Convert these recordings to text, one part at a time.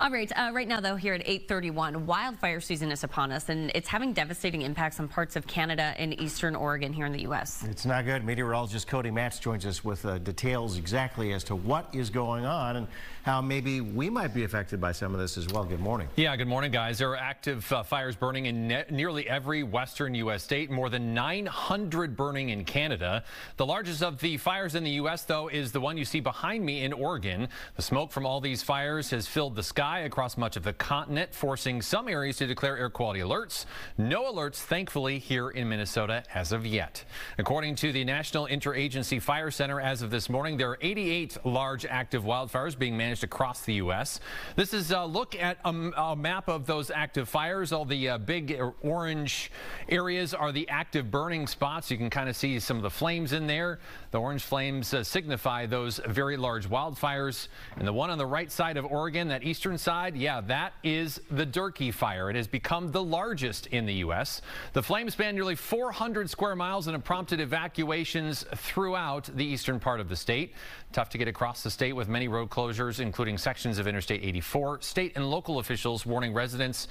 All right, right now, though, here at 8:31, wildfire season is upon us, and it's having devastating impacts on parts of Canada and eastern Oregon here in the U.S. It's not good. Meteorologist Cody Matz joins us with details exactly as to what is going on and how maybe we might be affected by some of this as well. Good morning. Yeah, good morning, guys. There are active fires burning in nearly every western U.S. state, more than 900 burning in Canada. The largest of the fires in the U.S., though, is the one you see behind me in Oregon. The smoke from all these fires has filled the sky across much of the continent, forcing some areas to declare air quality alerts. No alerts, thankfully, here in Minnesota as of yet. According to the National Interagency Fire Center, as of this morning, there are 88 large active wildfires being managed across the U.S. This is a look at a map of those active fires. All the big orange areas are the active burning spots. You can kind of see some of the flames in there. The orange flames signify those very large wildfires. And the one on the right side of Oregon, that eastern side, yeah, that is the Durkee fire. It has become the largest in the U.S. The flames span nearly 400 square miles and have prompted evacuations throughout the eastern part of the state. Tough to get across the state with many road closures, including sections of Interstate 84. State and local officials warning residents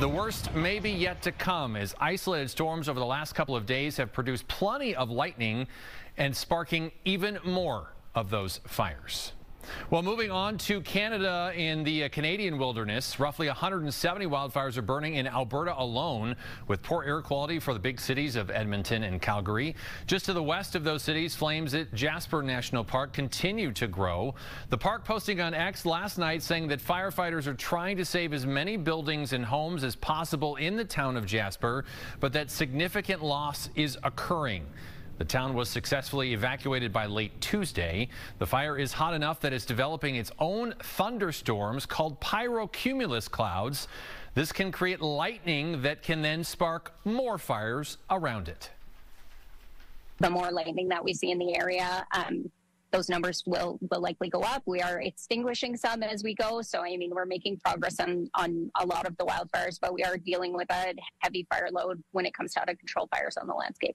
the worst may be yet to come, as isolated storms over the last couple of days have produced plenty of lightning and sparking even more of those fires. Well, moving on to Canada, in the Canadian wilderness, roughly 170 wildfires are burning in Alberta alone, with poor air quality for the big cities of Edmonton and Calgary. Just to the west of those cities, flames at Jasper National Park continue to grow. The park posting on X last night saying that firefighters are trying to save as many buildings and homes as possible in the town of Jasper, but that significant loss is occurring. The town was successfully evacuated by late Tuesday. The fire is hot enough that it's developing its own thunderstorms called pyrocumulus clouds. This can create lightning that can then spark more fires around it. The more lightning that we see in the area, those numbers will likely go up. We are extinguishing some as we go. So, I mean, we're making progress on a lot of the wildfires, but we are dealing with a heavy fire load when it comes to out of control fires on the landscape.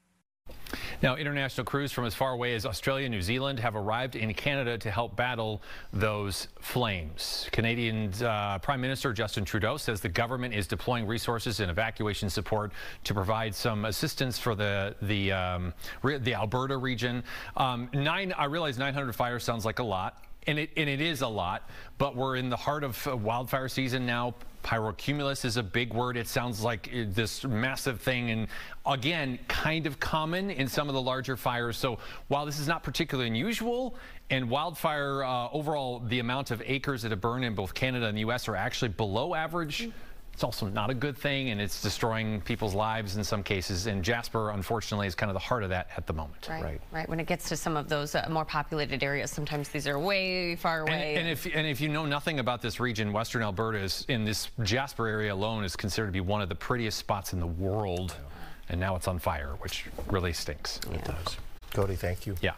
Now, international crews from as far away as Australia and New Zealand have arrived in Canada to help battle those flames. Canadian Prime Minister Justin Trudeau says the government is deploying resources and evacuation support to provide some assistance for the Alberta region. I realize 900 fires sounds like a lot. And it is a lot, but we're in the heart of wildfire season now. Pyrocumulus is a big word. It sounds like this massive thing, and again, kind of common in some of the larger fires. So while this is not particularly unusual, and wildfire overall, the amount of acres that have burned in both Canada and the U.S. are actually below average. It's also not a good thing, and it's destroying people's lives in some cases. And Jasper, unfortunately, is kind of the heart of that at the moment. Right. When it gets to some of those more populated areas, sometimes these are way far away. And if you know nothing about this region, Western Alberta is, in this Jasper area alone, is considered to be one of the prettiest spots in the world. And now it's on fire, which really stinks. It does. Cody, thank you. Yeah.